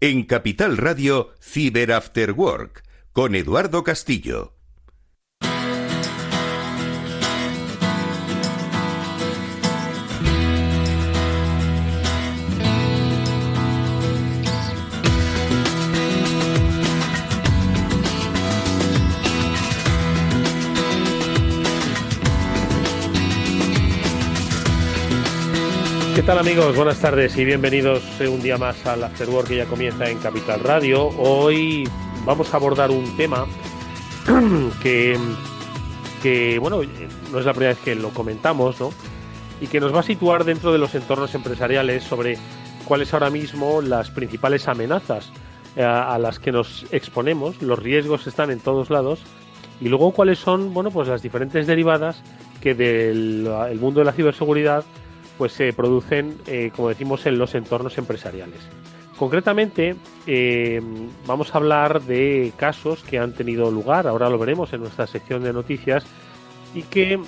En Capital Radio, Cyber After Work, con Eduardo Castillo. ¿Qué tal, amigos? Buenas tardes y bienvenidos un día más al After Work que ya comienza en Capital Radio. Hoy vamos a abordar un tema que bueno, no es la primera vez que lo comentamos, ¿no? Y que nos va a situar dentro de los entornos empresariales sobre cuáles ahora mismo las principales amenazas a las que nos exponemos. Los riesgos están en todos lados y luego cuáles son, bueno, pues las diferentes derivadas que del mundo de la ciberseguridad pues se producen, como decimos, en los entornos empresariales. Concretamente, vamos a hablar de casos que han tenido lugar, ahora lo veremos en nuestra sección de noticias, y que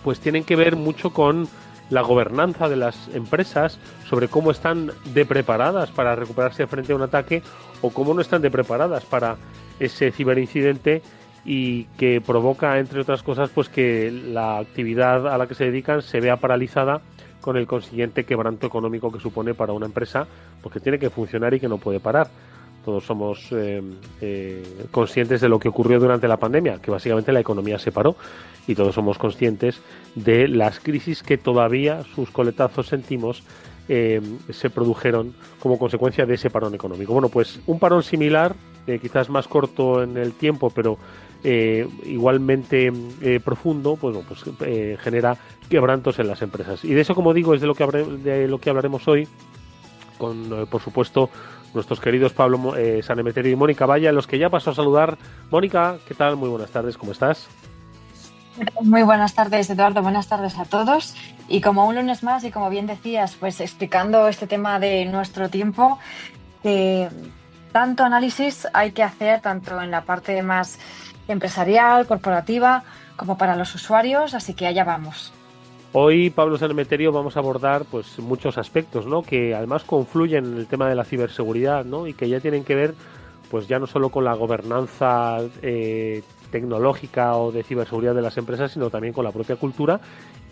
pues tienen que ver mucho con la gobernanza de las empresas, sobre cómo están de preparadas para recuperarse frente a un ataque o cómo no están de preparadas para ese ciberincidente, y que provoca, entre otras cosas, pues que la actividad a la que se dedican se vea paralizada, con el consiguiente quebranto económico que supone para una empresa, porque tiene que funcionar y que no puede parar. Todos somos conscientes de lo que ocurrió durante la pandemia, que básicamente la economía se paró, y todos somos conscientes de las crisis que todavía sus coletazos sentimos se produjeron como consecuencia de ese parón económico. Bueno, pues un parón similar, quizás más corto en el tiempo, pero igualmente profundo, pues genera quebrantos en las empresas. Y de eso, como digo, es de lo que hablaremos hoy con, por supuesto, nuestros queridos Pablo Sanemeterio y Mónica Valla, los que ya paso a saludar. Mónica, ¿qué tal? Muy buenas tardes, ¿cómo estás? Muy buenas tardes, Eduardo, buenas tardes a todos. Y como un lunes más, y como bien decías, pues explicando este tema de nuestro tiempo, tanto análisis hay que hacer, tanto en la parte más empresarial, corporativa, como para los usuarios, así que allá vamos. Hoy, Pablo Sanemeterio, vamos a abordar pues muchos aspectos, ¿no?, que además confluyen en el tema de la ciberseguridad, ¿no?, y que ya tienen que ver pues ya no solo con la gobernanza tecnológica o de ciberseguridad de las empresas, sino también con la propia cultura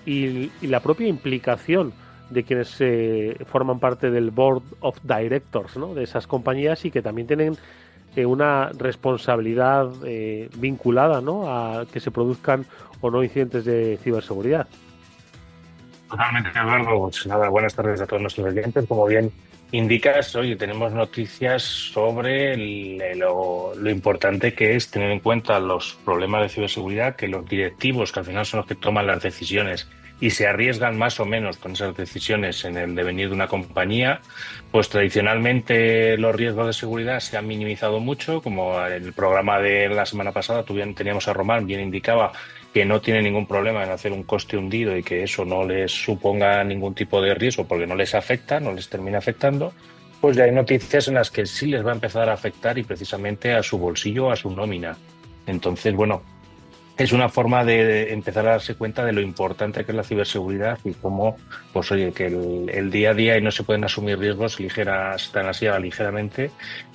y la propia implicación de quienes forman parte del Board of Directors, ¿no?, de esas compañías, y que también tienen una responsabilidad vinculada, ¿no?, a que se produzcan o no incidentes de ciberseguridad. Totalmente, Eduardo. Pues nada, buenas tardes a todos nuestros oyentes. Como bien indicas, hoy tenemos noticias sobre lo importante que es tener en cuenta los problemas de ciberseguridad, que los directivos, que al final son los que toman las decisiones y se arriesgan más o menos con esas decisiones en el devenir de una compañía, pues tradicionalmente los riesgos de seguridad se han minimizado mucho, como en el programa de la semana pasada teníamos a Román, bien indicaba que no tiene ningún problema en hacer un coste hundido y que eso no les suponga ningún tipo de riesgo porque no les afecta, no les termina afectando. Pues ya hay noticias en las que sí les va a empezar a afectar, y precisamente a su bolsillo, a su nómina. Entonces, bueno, es una forma de empezar a darse cuenta de lo importante que es la ciberseguridad y cómo, pues oye, que el día a día y no se pueden asumir riesgos tan así ligeramente.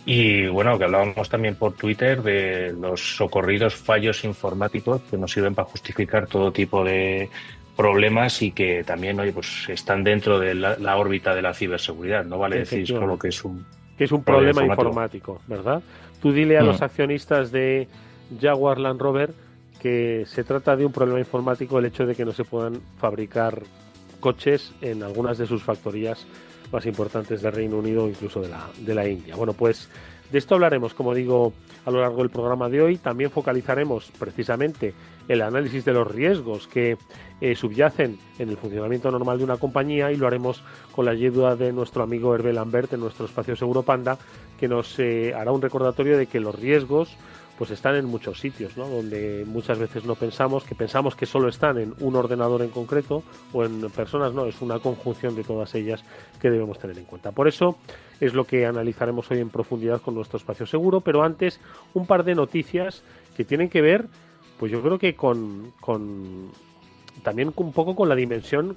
Y bueno, que hablábamos también por Twitter de los socorridos fallos informáticos que nos sirven para justificar todo tipo de problemas y que también, oye, pues están dentro de la órbita de la ciberseguridad. No vale decir solo que es un problema informático, ¿verdad? Tú dile a los accionistas de Jaguar Land Rover que se trata de un problema informático el hecho de que no se puedan fabricar coches en algunas de sus factorías más importantes del Reino Unido o incluso de la India. Bueno, pues de esto hablaremos, como digo, a lo largo del programa de hoy. También focalizaremos precisamente el análisis de los riesgos que subyacen en el funcionamiento normal de una compañía, y lo haremos con la ayuda de nuestro amigo Hervé Lambert en nuestro espacio Seguro Panda, que nos hará un recordatorio de que los riesgos pues están en muchos sitios, ¿no?, donde muchas veces no pensamos que solo están en un ordenador en concreto o en personas. No, es una conjunción de todas ellas que debemos tener en cuenta. Por eso es lo que analizaremos hoy en profundidad con nuestro espacio seguro, pero antes un par de noticias que tienen que ver, pues yo creo que con también un poco con la dimensión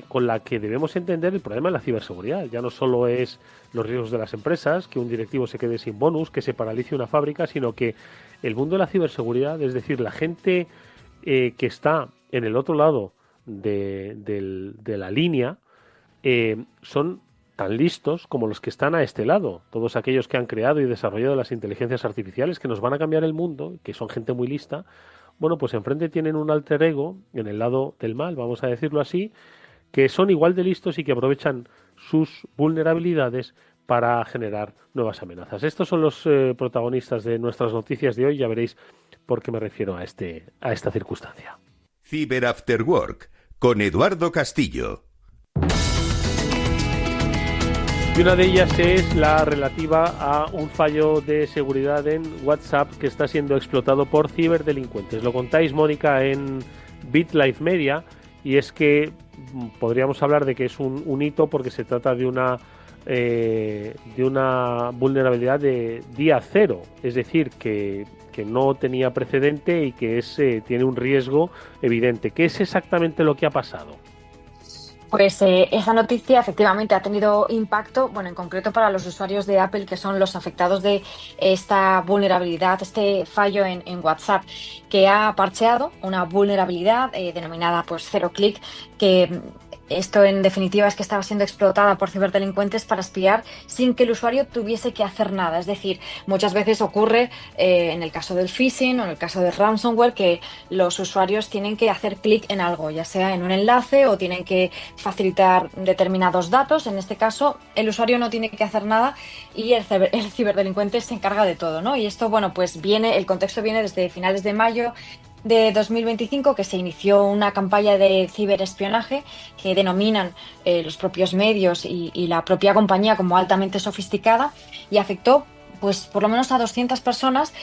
con la que debemos entender el problema de la ciberseguridad. Ya no solo es los riesgos de las empresas, que un directivo se quede sin bonus, que se paralice una fábrica, sino que el mundo de la ciberseguridad, es decir, la gente que está en el otro lado de la línea, son tan listos como los que están a este lado. Todos aquellos que han creado y desarrollado las inteligencias artificiales que nos van a cambiar el mundo, que son gente muy lista, bueno, pues enfrente tienen un alter ego en el lado del mal, vamos a decirlo así, que son igual de listos y que aprovechan sus vulnerabilidades para generar nuevas amenazas. Estos son los protagonistas de nuestras noticias de hoy. Ya veréis por qué me refiero a esta circunstancia. Cyber After Work con Eduardo Castillo. Y una de ellas es la relativa a un fallo de seguridad en WhatsApp que está siendo explotado por ciberdelincuentes. Lo contáis, Mónica, en BitLife Media, y es que podríamos hablar de que es un hito porque se trata de una vulnerabilidad de día cero, es decir, que no tenía precedente y que tiene un riesgo evidente. ¿Qué es exactamente lo que ha pasado? Pues esa noticia efectivamente ha tenido impacto, bueno, en concreto para los usuarios de Apple, que son los afectados de esta vulnerabilidad, este fallo en WhatsApp, que ha parcheado una vulnerabilidad denominada pues Zero Click, que esto en definitiva es que estaba siendo explotada por ciberdelincuentes para espiar sin que el usuario tuviese que hacer nada. Es decir, muchas veces ocurre en el caso del phishing o en el caso de ransomware que los usuarios tienen que hacer clic en algo, ya sea en un enlace o tienen que facilitar determinados datos. En este caso, el usuario no tiene que hacer nada y el ciberdelincuente se encarga de todo, ¿no? Y esto, bueno, pues el contexto viene desde finales de mayo de 2025, que se inició una campaña de ciberespionaje que denominan los propios medios y la propia compañía como altamente sofisticada, y afectó pues por lo menos a 200 personas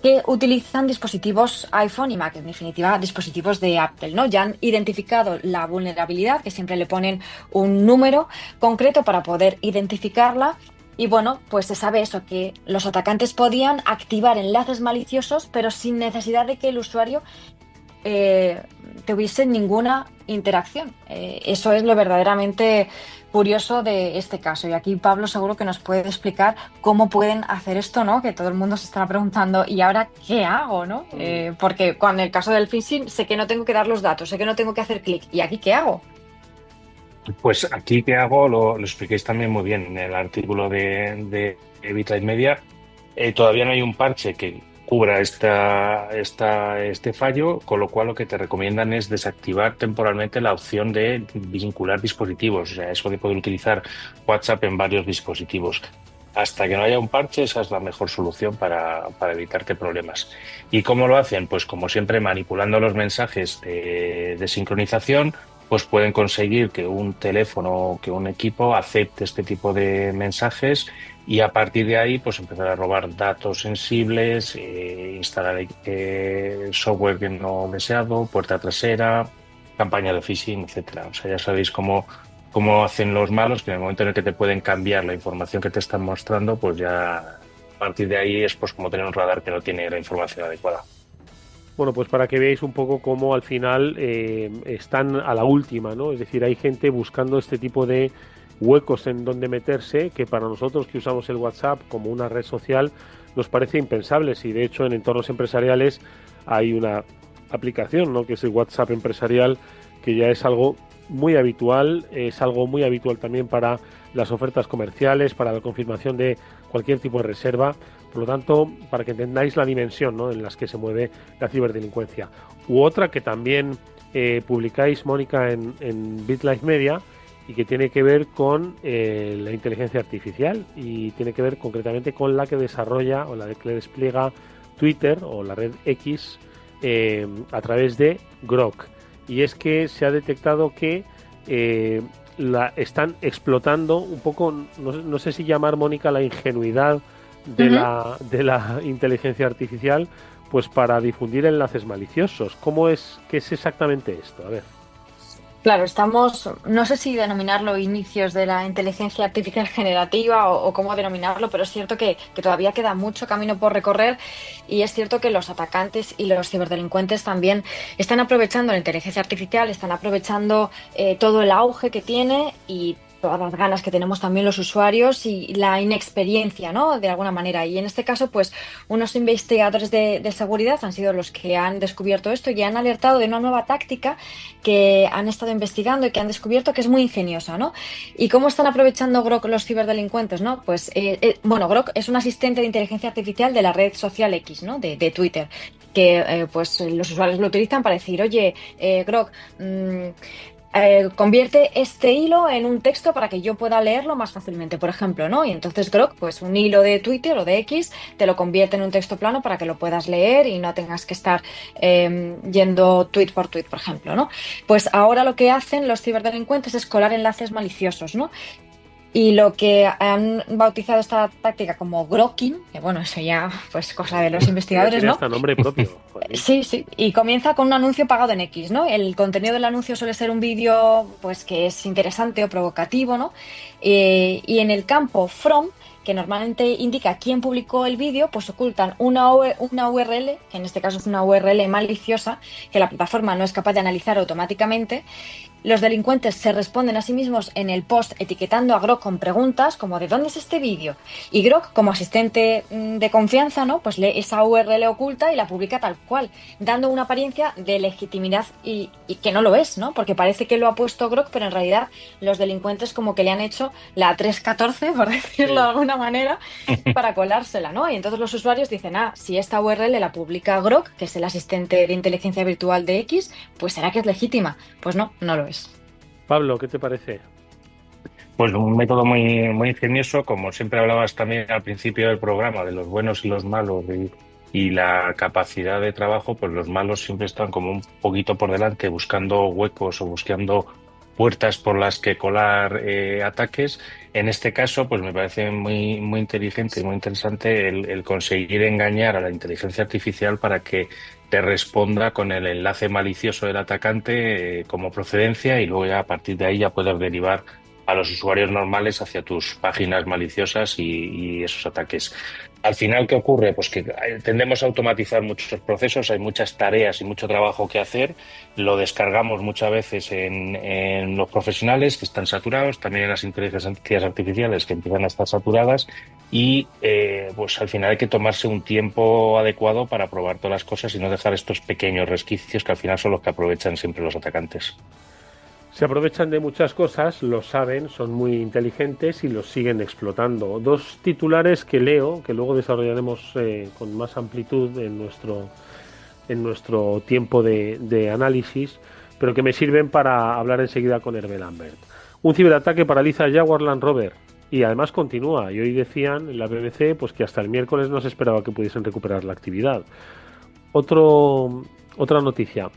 que utilizan dispositivos iPhone y Mac, en definitiva dispositivos de Apple, ¿no? Ya han identificado la vulnerabilidad, que siempre le ponen un número concreto para poder identificarla. Y bueno, pues se sabe eso, que los atacantes podían activar enlaces maliciosos, pero sin necesidad de que el usuario tuviese ninguna interacción. Eso es lo verdaderamente curioso de este caso. Y aquí Pablo seguro que nos puede explicar cómo pueden hacer esto, ¿no? Que todo el mundo se estará preguntando, ¿y ahora qué hago, no? Porque con el caso del phishing sé que no tengo que dar los datos, sé que no tengo que hacer clic. ¿Y aquí qué hago? Pues aquí que hago lo expliquéis también muy bien en el artículo de BitLife Media. Todavía no hay un parche que cubra este fallo, con lo cual lo que te recomiendan es desactivar temporalmente la opción de vincular dispositivos, o sea, eso de poder utilizar WhatsApp en varios dispositivos. Hasta que no haya un parche, esa es la mejor solución para evitarte problemas. ¿Y cómo lo hacen? Pues como siempre, manipulando los mensajes de sincronización, pues pueden conseguir que un teléfono, que un equipo acepte este tipo de mensajes y a partir de ahí pues empezar a robar datos sensibles, instalar software que no deseado, puerta trasera, campaña de phishing, etcétera. O sea, ya sabéis cómo hacen los malos, que en el momento en el que te pueden cambiar la información que te están mostrando, pues ya a partir de ahí es pues como tener un radar que no tiene la información adecuada. Bueno, pues para que veáis un poco cómo al final están a la última, ¿no? Es decir, hay gente buscando este tipo de huecos en donde meterse, que para nosotros que usamos el WhatsApp como una red social nos parece impensable. Y de hecho en entornos empresariales hay una aplicación, ¿no? Que es el WhatsApp empresarial, que ya es algo muy habitual, es algo muy habitual también para las ofertas comerciales, para la confirmación de cualquier tipo de reserva. Por lo tanto, para que entendáis la dimensión, ¿no?, en las que se mueve la ciberdelincuencia. U otra que también publicáis, Mónica, en BitLife Media, y que tiene que ver con la inteligencia artificial y tiene que ver concretamente con la que desarrolla o la que despliega Twitter o la red X a través de Grok. Y es que se ha detectado que la están explotando un poco, no sé si llamar, Mónica, la ingenuidad de la inteligencia artificial, pues para difundir enlaces maliciosos. ¿Qué es exactamente esto? A ver. Claro, estamos, no sé si denominarlo inicios de la inteligencia artificial generativa o cómo denominarlo, pero es cierto que todavía queda mucho camino por recorrer y es cierto que los atacantes y los ciberdelincuentes también están aprovechando la inteligencia artificial, están aprovechando todo el auge que tiene y todas las ganas que tenemos también los usuarios y la inexperiencia, ¿no? De alguna manera. Y en este caso, pues, unos investigadores de seguridad han sido los que han descubierto esto y han alertado de una nueva táctica que han estado investigando y que han descubierto que es muy ingeniosa, ¿no? ¿Y cómo están aprovechando Grok los ciberdelincuentes, ¿no? Pues, bueno, Grok es un asistente de inteligencia artificial de la red social X, ¿no? De Twitter, que pues los usuarios lo utilizan para decir, oye, Grok, convierte este hilo en un texto para que yo pueda leerlo más fácilmente, por ejemplo, ¿no? Y entonces Grok, pues un hilo de Twitter o de X, te lo convierte en un texto plano para que lo puedas leer y no tengas que estar yendo tweet por tweet, por ejemplo, ¿no? Pues ahora lo que hacen los ciberdelincuentes es colar enlaces maliciosos, ¿no? Y lo que han bautizado esta táctica como grokking, que bueno, eso ya pues cosa de los Ya investigadores, tiene ¿no? hasta nombre propio. Joder. Sí, sí, y comienza con un anuncio pagado en X, ¿no? El contenido del anuncio suele ser un vídeo, pues, que es interesante o provocativo, ¿no? Y en el campo from, que normalmente indica quién publicó el vídeo, pues ocultan una URL, que en este caso es una URL maliciosa, que la plataforma no es capaz de analizar automáticamente. Los delincuentes se responden a sí mismos en el post etiquetando a Grok con preguntas como ¿de dónde es este vídeo? Y Grok, como asistente de confianza, ¿no? Pues lee esa URL oculta y la publica tal cual, dando una apariencia de legitimidad y que no lo es, ¿no? Porque parece que lo ha puesto Grok, pero en realidad los delincuentes como que le han hecho la 314, por decirlo de Sí. alguna manera, para colársela, ¿no? Y entonces los usuarios dicen, si esta URL la publica Grok, que es el asistente de inteligencia virtual de X, pues será que es legítima. Pues no, no lo es. Pablo, ¿qué te parece? Pues un método muy ingenioso, como siempre hablabas también al principio del programa, de los buenos y los malos y la capacidad de trabajo, pues los malos siempre están como un poquito por delante buscando huecos o buscando puertas por las que colar ataques. En este caso, pues me parece muy inteligente y muy interesante el conseguir engañar a la inteligencia artificial para que te responda con el enlace malicioso del atacante como procedencia y luego ya a partir de ahí ya puedes derivar a los usuarios normales hacia tus páginas maliciosas y esos ataques. Al final, ¿qué ocurre? Pues que tendemos a automatizar muchos procesos, hay muchas tareas y mucho trabajo que hacer, lo descargamos muchas veces en los profesionales que están saturados, también en las inteligencias artificiales que empiezan a estar saturadas y pues al final hay que tomarse un tiempo adecuado para probar todas las cosas y no dejar estos pequeños resquicios que al final son los que aprovechan siempre los atacantes. Se aprovechan de muchas cosas, lo saben, son muy inteligentes y los siguen explotando. Dos titulares que leo, que luego desarrollaremos con más amplitud en nuestro tiempo de análisis, pero que me sirven para hablar enseguida con Hervé Lambert. Un ciberataque paraliza a Jaguar Land Rover y además continúa. Y hoy decían en la BBC pues, que hasta el miércoles no se esperaba que pudiesen recuperar la actividad. Otra noticia.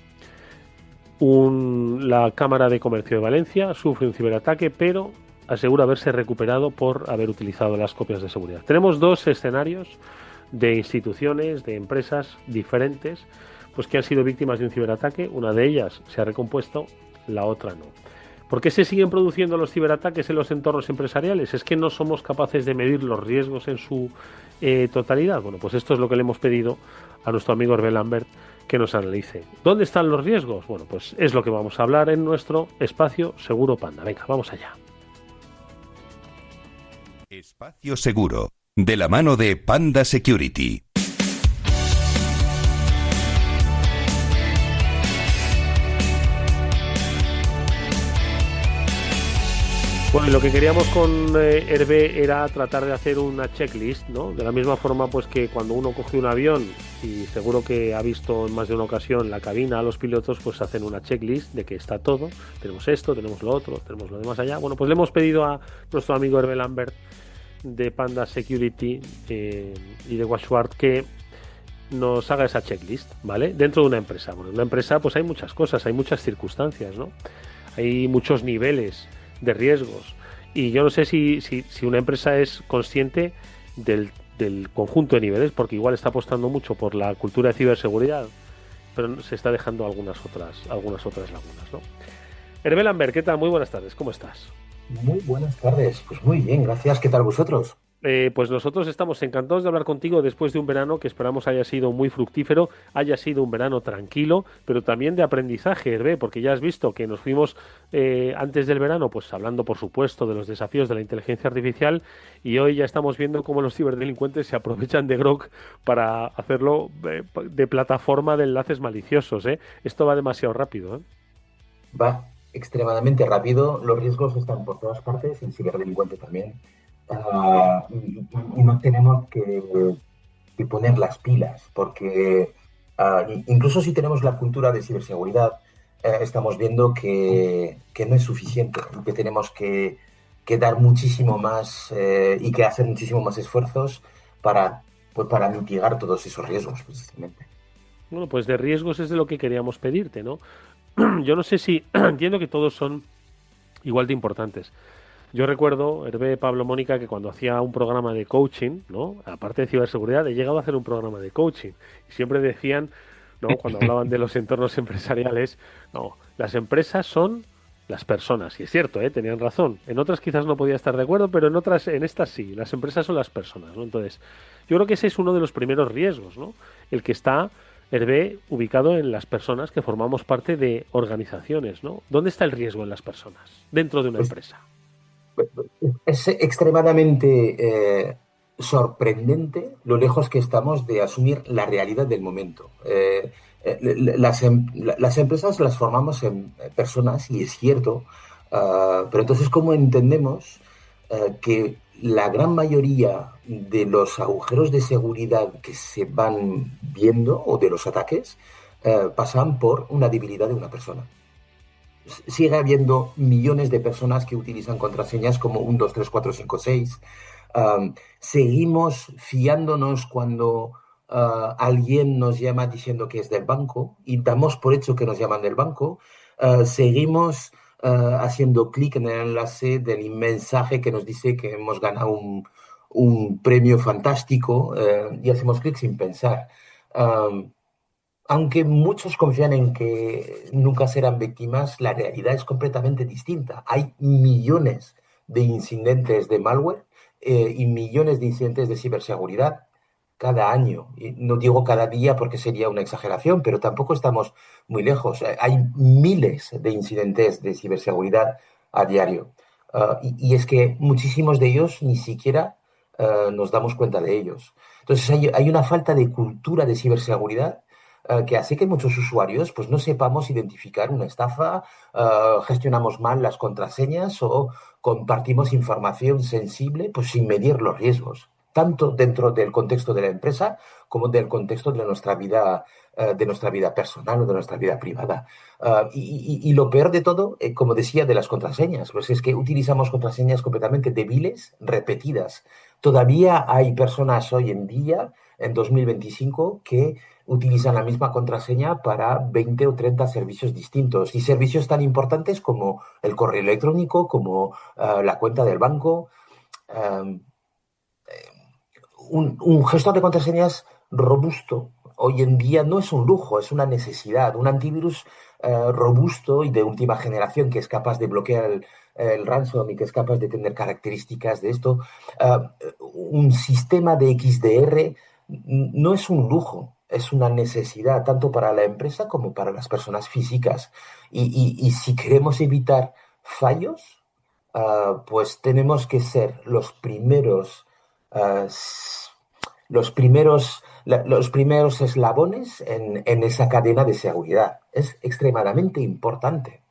La Cámara de Comercio de Valencia sufre un ciberataque, pero asegura haberse recuperado por haber utilizado las copias de seguridad. Tenemos dos escenarios de instituciones, de empresas diferentes, pues que han sido víctimas de un ciberataque. Una de ellas se ha recompuesto, la otra no. ¿Por qué se siguen produciendo los ciberataques en los entornos empresariales? ¿Es que no somos capaces de medir los riesgos en su totalidad? Bueno, pues esto es lo que le hemos pedido a nuestro amigo Hervé Lambert que nos analice. ¿Dónde están los riesgos? Bueno, pues es lo que vamos a hablar en nuestro espacio Seguro Panda. Venga, vamos allá. Espacio Seguro, de la mano de Panda Security. Bueno, y lo que queríamos con Hervé era tratar de hacer una checklist, ¿no? De la misma forma pues que cuando uno coge un avión, y seguro que ha visto en más de una ocasión la cabina a los pilotos, pues hacen una checklist de que está todo, tenemos esto, tenemos lo otro, tenemos lo demás allá. Bueno, pues le hemos pedido a nuestro amigo Hervé Lambert de Panda Security y de WatchWord que nos haga esa checklist, ¿vale? Dentro de una empresa. Bueno, en una empresa pues hay muchas cosas, hay muchas circunstancias, ¿no? Hay muchos niveles de riesgos y yo no sé si una empresa es consciente del conjunto de niveles, porque igual está apostando mucho por la cultura de ciberseguridad, pero se está dejando algunas otras lagunas, ¿no? Hervé Lambert, ¿qué tal? Muy buenas tardes, ¿cómo estás? Muy buenas tardes. Pues muy bien, gracias. ¿Qué tal vosotros? Pues nosotros estamos encantados de hablar contigo después de un verano que esperamos haya sido muy fructífero, haya sido un verano tranquilo, pero también de aprendizaje, Hervé, porque ya has visto que nos fuimos antes del verano, pues hablando, por supuesto, de los desafíos de la inteligencia artificial y hoy ya estamos viendo cómo los ciberdelincuentes se aprovechan de Grok para hacerlo de plataforma de enlaces maliciosos, ¿eh? Esto va demasiado rápido, ¿eh? Va extremadamente rápido, los riesgos están por todas partes, el ciberdelincuente también. Y no tenemos que poner las pilas, porque incluso si tenemos la cultura de ciberseguridad, estamos viendo que no es suficiente y que tenemos que dar muchísimo más y que hacer muchísimo más esfuerzos para, pues, para mitigar todos esos riesgos, precisamente. Bueno, pues de riesgos es de lo que queríamos pedirte, ¿no? Yo no sé si entiendo que todos son igual de importantes. Yo recuerdo, Hervé, Pablo, Mónica, que cuando hacía un programa de coaching, ¿no? Aparte de ciberseguridad, he llegado a hacer un programa de coaching. Y siempre decían, ¿no? Cuando hablaban de los entornos empresariales, no, las empresas son las personas. Y es cierto, ¿eh? Tenían razón. En otras quizás no podía estar de acuerdo, pero en otras, en estas sí. Las empresas son las personas, ¿no? Entonces, yo creo que ese es uno de los primeros riesgos, ¿no? El que está Hervé ubicado en las personas que formamos parte de organizaciones, ¿no? ¿Dónde está el riesgo en las personas dentro de una Pues empresa? es extremadamente sorprendente lo lejos que estamos de asumir la realidad del momento. Las empresas las formamos en personas y es cierto, pero entonces, ¿cómo entendemos que la gran mayoría de los agujeros de seguridad que se van viendo o de los ataques pasan por una debilidad de una persona? Sigue habiendo millones de personas que utilizan contraseñas como 1, 2, 3, 4, 5, 6. Seguimos fiándonos cuando alguien nos llama diciendo que es del banco y damos por hecho que nos llaman del banco. Seguimos haciendo clic en el enlace del mensaje que nos dice que hemos ganado un premio fantástico y hacemos clic sin pensar. Um, Aunque muchos confían en que nunca serán víctimas, la realidad es completamente distinta. Hay millones de incidentes de malware y millones de incidentes de ciberseguridad cada año. Y no digo cada día porque sería una exageración, pero tampoco estamos muy lejos. Hay miles de incidentes de ciberseguridad a diario. Y es que muchísimos de ellos ni siquiera nos damos cuenta de ellos. Entonces hay una falta de cultura de ciberseguridad que hace que muchos usuarios pues no sepamos identificar una estafa, gestionamos mal las contraseñas o compartimos información sensible pues sin medir los riesgos, tanto dentro del contexto de la empresa como del contexto de nuestra vida personal o de nuestra vida privada. Y lo peor de todo, como decía, de las contraseñas, pues es que utilizamos contraseñas completamente débiles, repetidas. Todavía hay personas hoy en día, en 2025, que utilizan la misma contraseña para 20 o 30 servicios distintos y servicios tan importantes como el correo electrónico, como la cuenta del banco. Um, un gestor de contraseñas robusto hoy en día no es un lujo, es una necesidad. Un antivirus robusto y de última generación que es capaz de bloquear el ransom y que es capaz de tener características de esto. Un sistema de XDR no es un lujo, es una necesidad tanto para la empresa como para las personas físicas. Y si queremos evitar fallos, pues tenemos que ser uh, los primeros eslabones en esa cadena de seguridad. Es extremadamente importante.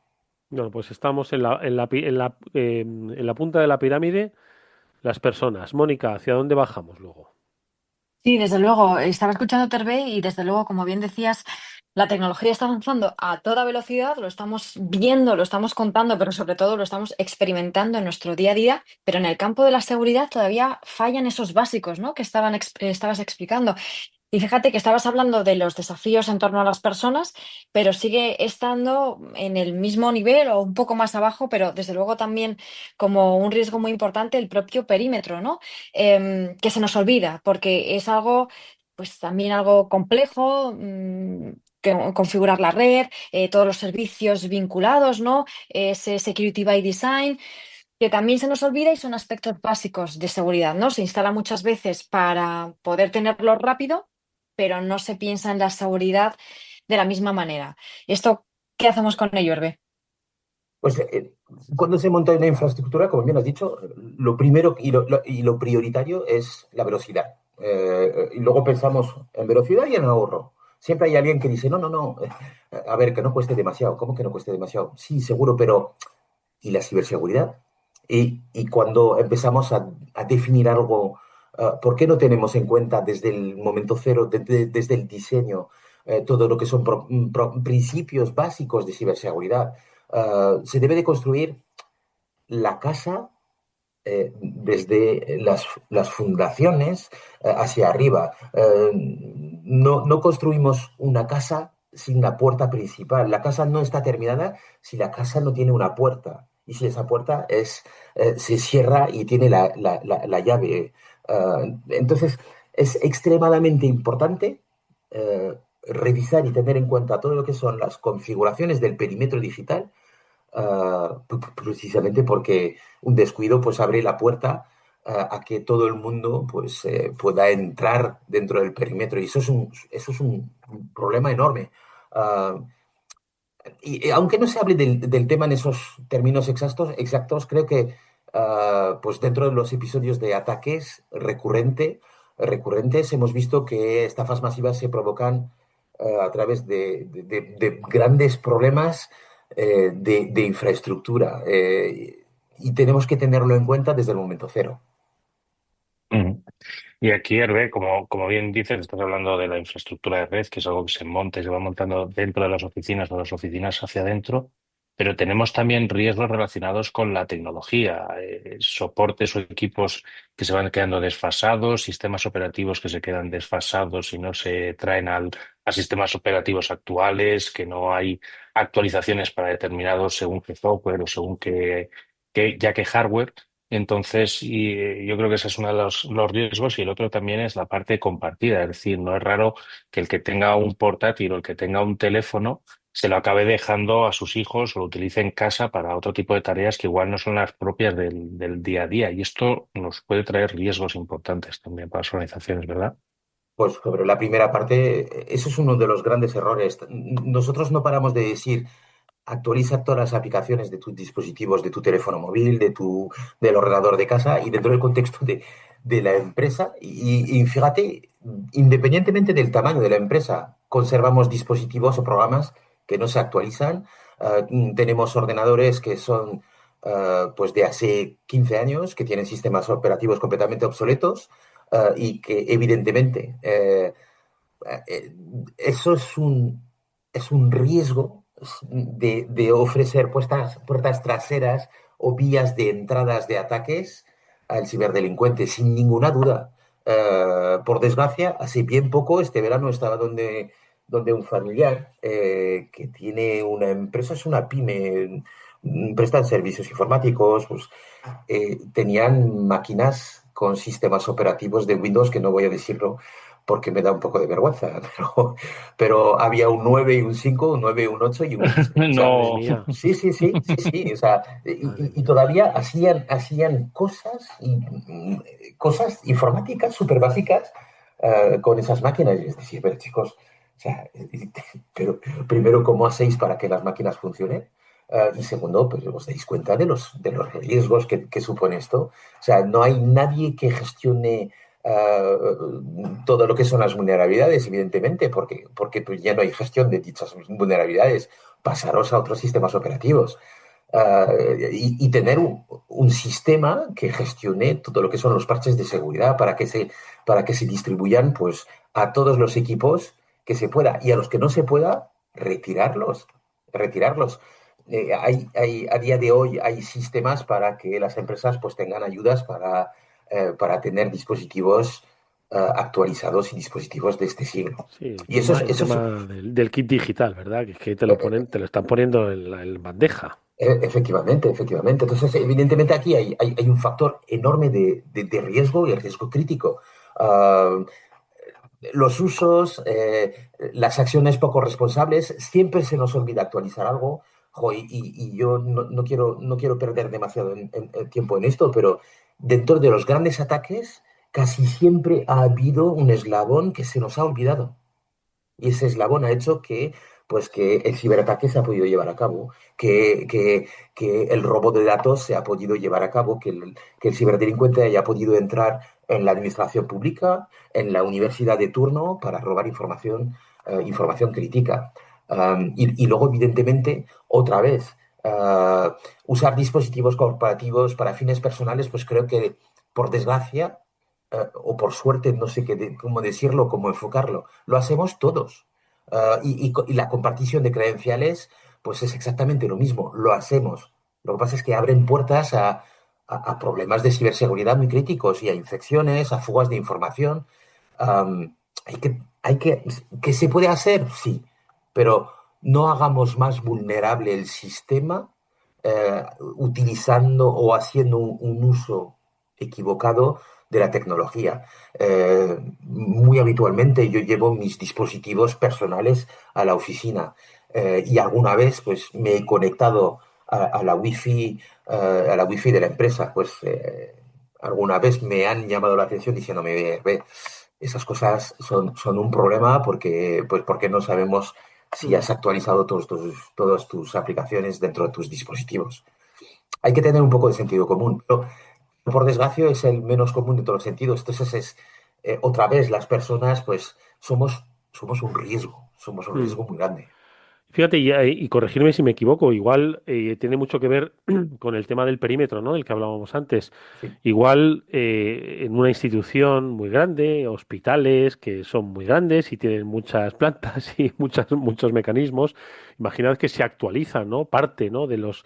Bueno, pues estamos en la punta de la pirámide, las personas. Mónica, ¿hacia dónde bajamos luego? Sí, desde luego, estaba escuchando Terbe y desde luego, como bien decías, la tecnología está avanzando a toda velocidad, lo estamos viendo, lo estamos contando, pero sobre todo lo estamos experimentando en nuestro día a día, pero en el campo de la seguridad todavía fallan esos básicos, ¿no? Que estabas explicando. Y fíjate que estabas hablando de los desafíos en torno a las personas, pero sigue estando en el mismo nivel o un poco más abajo, pero desde luego también como un riesgo muy importante el propio perímetro, ¿no? Que se nos olvida, porque es algo, pues también algo complejo, configurar la red, todos los servicios vinculados, ¿no? Ese Security by Design, que también se nos olvida y son aspectos básicos de seguridad, ¿no? Se instala muchas veces para poder tenerlo rápido, pero no se piensa en la seguridad de la misma manera. ¿Esto qué hacemos con ello, Hervé? Pues cuando se monta una infraestructura, como bien has dicho, lo primero y lo prioritario es la velocidad. Y luego pensamos en velocidad y en ahorro. Siempre hay alguien que dice, no, no, no, a ver, que no cueste demasiado. ¿Cómo que no cueste demasiado? Sí, seguro, pero ¿y la ciberseguridad? Y cuando empezamos a definir algo, ¿por qué no tenemos en cuenta desde el momento cero, desde el diseño, todo lo que son principios básicos de ciberseguridad? Se debe de construir la casa desde las fundaciones hacia arriba. No construimos una casa sin la puerta principal. La casa no está terminada si la casa no tiene una puerta. Y si esa puerta se cierra y tiene la llave. Entonces, es extremadamente importante revisar y tener en cuenta todo lo que son las configuraciones del perímetro digital, precisamente porque un descuido pues abre la puerta a que todo el mundo pues pueda entrar dentro del perímetro y eso es un problema enorme. Ah, y aunque no se hable del tema en esos términos exactos, creo que pues dentro de los episodios de ataques recurrentes hemos visto que estafas masivas se provocan a través de grandes problemas de infraestructura, y tenemos que tenerlo en cuenta desde el momento cero. Ujú. Y aquí, Hervé, como bien dices, estás hablando de la infraestructura de red, que es algo que se monta y se va montando dentro de las oficinas o las oficinas hacia adentro, pero tenemos también riesgos relacionados con la tecnología, soportes o equipos que se van quedando desfasados, sistemas operativos que se quedan desfasados y no se traen a sistemas operativos actuales, que no hay actualizaciones para determinados según qué software o según ya qué hardware. Entonces, yo creo que ese es uno de los riesgos y el otro también es la parte compartida. Es decir, no es raro que el que tenga un portátil o el que tenga un teléfono se lo acabe dejando a sus hijos o lo utilice en casa para otro tipo de tareas que igual no son las propias del día a día. Y esto nos puede traer riesgos importantes también para las organizaciones, ¿verdad? Pues sobre la primera parte, eso es uno de los grandes errores. Nosotros no paramos de decir actualiza todas las aplicaciones de tus dispositivos, de tu teléfono móvil, del ordenador de casa y dentro del contexto de la empresa. Y fíjate, independientemente del tamaño de la empresa, conservamos dispositivos o programas que no se actualizan. Tenemos ordenadores que son pues de hace 15 años, que tienen sistemas operativos completamente obsoletos, y que evidentemente eh, eso es un riesgo de ofrecer puertas traseras o vías de entradas de ataques al ciberdelincuente, sin ninguna duda. Por desgracia, hace bien poco, este verano estaba donde un familiar que tiene una empresa, es una pyme, prestan servicios informáticos, pues tenían máquinas con sistemas operativos de Windows, que no voy a decirlo porque me da un poco de vergüenza, pero había un 9 y un 5, un 9 y un 8 y un 15. O sea, Madre No. mía, sí, sí, sí, sí, sí. O sea, madre y mía. todavía hacían cosas, cosas informáticas súper básicas con esas máquinas. Y es decir, pero chicos, o sea, pero primero, ¿cómo hacéis para que las máquinas funcionen? Y segundo, pues os dais cuenta de los riesgos que supone esto. O sea, no hay nadie que gestione todo lo que son las vulnerabilidades, evidentemente, porque pues ya no hay gestión de dichas vulnerabilidades. Pasaros a otros sistemas operativos. Y tener un sistema que gestione todo lo que son los parches de seguridad para que se distribuyan pues, a todos los equipos que se pueda y a los que no se pueda, retirarlos. Retirarlos. A día de hoy hay sistemas para que las empresas pues, tengan ayudas para tener dispositivos actualizados y dispositivos de este siglo. Sí, el Y eso tema, es, el eso es, tema del kit digital, ¿verdad? Que es que te lo eh, ponen, te lo están poniendo en bandeja. efectivamente, efectivamente. Entonces, evidentemente aquí hay un factor enorme de riesgo y riesgo crítico. Ah, los usos, las acciones poco responsables, siempre se nos olvida actualizar algo. Jo, y yo no quiero perder demasiado tiempo en esto, pero dentro de los grandes ataques casi siempre ha habido un eslabón que se nos ha olvidado. Y ese eslabón ha hecho que el ciberataque se ha podido llevar a cabo, que el robo de datos se ha podido llevar a cabo, que el ciberdelincuente haya podido entrar en la administración pública, en la universidad de turno, para robar información crítica. Y luego, evidentemente, otra vez, usar dispositivos corporativos para fines personales, pues creo que, por desgracia, o por suerte, no sé cómo decirlo, cómo enfocarlo, lo hacemos todos. Y la compartición de credenciales, pues es exactamente lo mismo, lo hacemos. Lo que pasa es que abren puertas a problemas de ciberseguridad muy críticos y a infecciones, a fugas de información. Am, ¿Que se puede hacer? Sí, pero no hagamos más vulnerable el sistema utilizando o haciendo un uso equivocado de la tecnología. Muy habitualmente yo llevo mis dispositivos personales a la oficina y alguna vez pues me he conectado a la wifi, a la wifi de la empresa. Pues alguna vez me han llamado la atención diciéndome, ve, esas cosas son un problema porque no sabemos si Mm. has actualizado todas tus aplicaciones dentro de tus dispositivos. Hay que tener un poco de sentido común, pero por desgracia es el menos común de todos los sentidos. Entonces otra vez las personas pues somos somos un Mm. riesgo muy grande. Fíjate, y corregirme si me equivoco, igual tiene mucho que ver con el tema del perímetro, ¿no? Del que hablábamos antes. Sí. Igual en una institución muy grande, hospitales que son muy grandes y tienen muchas plantas y muchos mecanismos, imaginad que se actualizan, ¿no? Parte, ¿no? De los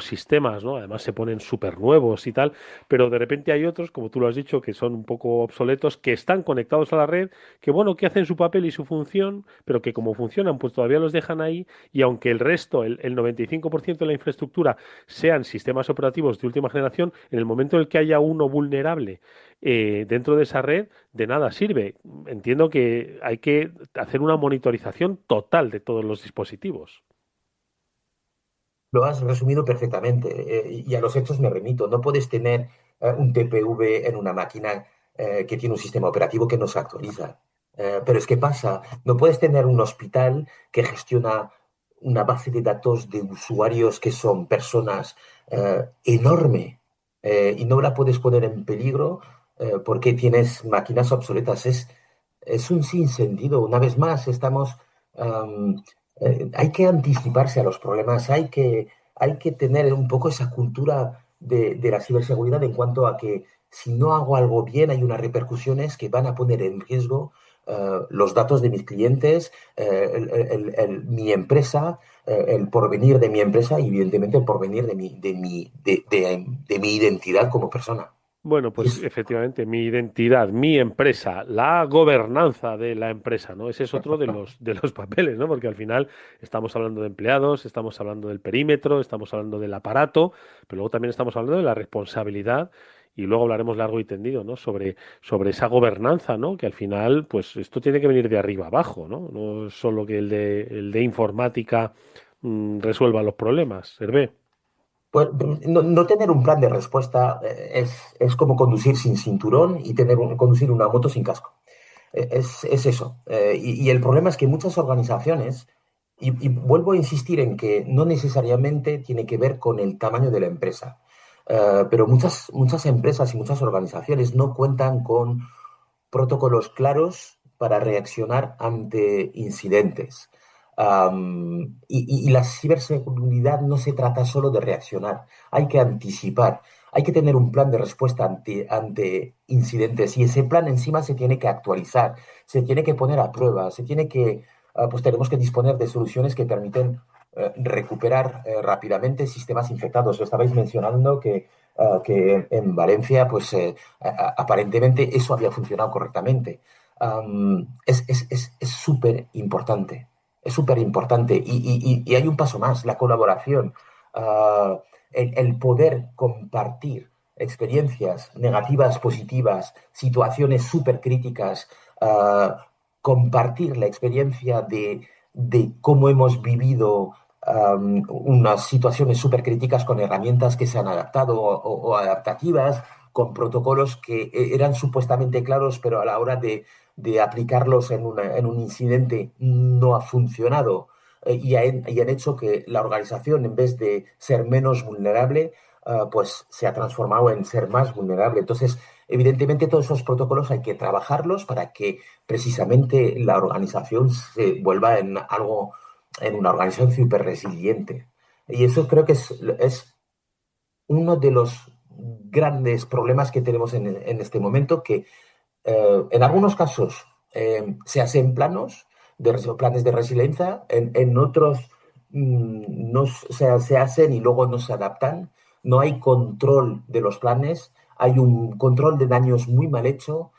sistemas, ¿no? Además se ponen súper nuevos y tal, pero de repente hay otros, como tú lo has dicho, que son un poco obsoletos, que están conectados a la red, que bueno, que hacen su papel y su función, pero que como funcionan, pues todavía los dejan ahí y aunque el resto, el 95% de la infraestructura sean sistemas operativos de última generación, en el momento en el que haya uno vulnerable dentro de esa red, de nada sirve. Entiendo que hay que hacer una monitorización total de todos los dispositivos. Lo has resumido perfectamente y a los hechos me remito. No puedes tener un TPV en una máquina que tiene un sistema operativo que no se actualiza. Pero es que pasa, no puedes tener un hospital que gestiona una base de datos de usuarios que son personas enorme y no la puedes poner en peligro porque tienes máquinas obsoletas. Es un sinsentido. Una vez más, hay que anticiparse a los problemas, hay que tener un poco esa cultura de la ciberseguridad en cuanto a que si no hago algo bien hay unas repercusiones que van a poner en riesgo los datos de mis clientes, mi empresa, el porvenir de mi empresa y evidentemente el porvenir de mi identidad como persona. Bueno, Y pues es, efectivamente, mi identidad, mi empresa, la gobernanza de la empresa, ¿no? Ese es otro de los papeles, ¿no? Porque al final estamos hablando de empleados, estamos hablando del perímetro, estamos hablando del aparato, pero luego también estamos hablando de la responsabilidad y luego hablaremos largo y tendido, ¿no? Sobre esa gobernanza, ¿no? Que al final, pues esto tiene que venir de arriba abajo, ¿no? No es solo que el de informática resuelva los problemas, Hervé. pues, no tener un plan de respuesta es como conducir sin cinturón y conducir una moto sin casco. Es eso. Y el problema es que muchas organizaciones, y vuelvo a insistir en que no necesariamente tiene que ver con el tamaño de la empresa, pero muchas empresas y muchas organizaciones no cuentan con protocolos claros para reaccionar ante incidentes. Y la ciberseguridad no se trata solo de reaccionar, hay que anticipar, hay que tener un plan de respuesta ante incidentes y ese plan encima se tiene que actualizar, se tiene que poner a prueba, pues tenemos que disponer de soluciones que permiten recuperar rápidamente sistemas infectados. Lo estabais mencionando que en Valencia, pues aparentemente eso había funcionado correctamente. Es súper importante, es súper importante. Y hay un paso más, la colaboración, el poder compartir. experiencias negativas, positivas, situaciones súper críticas, compartir la experiencia de cómo hemos vivido unas situaciones súper críticas con herramientas que se han adaptado o adaptativas, con protocolos que eran supuestamente claros, pero a la hora de aplicarlos en un incidente no ha funcionado y han hecho que la organización, en vez de ser menos vulnerable, pues se ha transformado en ser más vulnerable. Entonces, evidentemente, todos esos protocolos hay que trabajarlos para que precisamente la organización se vuelva en algo, en una organización súper resiliente. Y eso creo que es uno de los grandes problemas que tenemos en este momento, que en algunos casos se hacen planes de resiliencia, en otros no se hacen y luego no se adaptan. No hay control de los planes, hay un control de daños muy mal hecho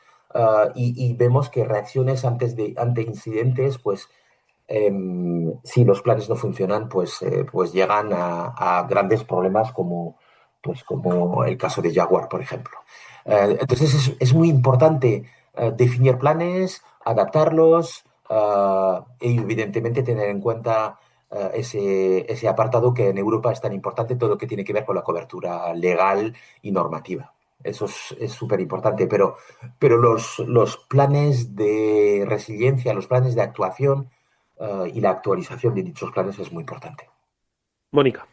y vemos que reacciones ante incidentes, pues si los planes no funcionan, pues llegan a grandes problemas como el caso de Jaguar, por ejemplo. Entonces es muy importante definir planes, adaptarlos y evidentemente tener en cuenta ese apartado que en Europa es tan importante, todo lo que tiene que ver con la cobertura legal y normativa. Eso es súper importante, pero los planes de resiliencia, los planes de actuación y la actualización de dichos planes es muy importante. Mónica.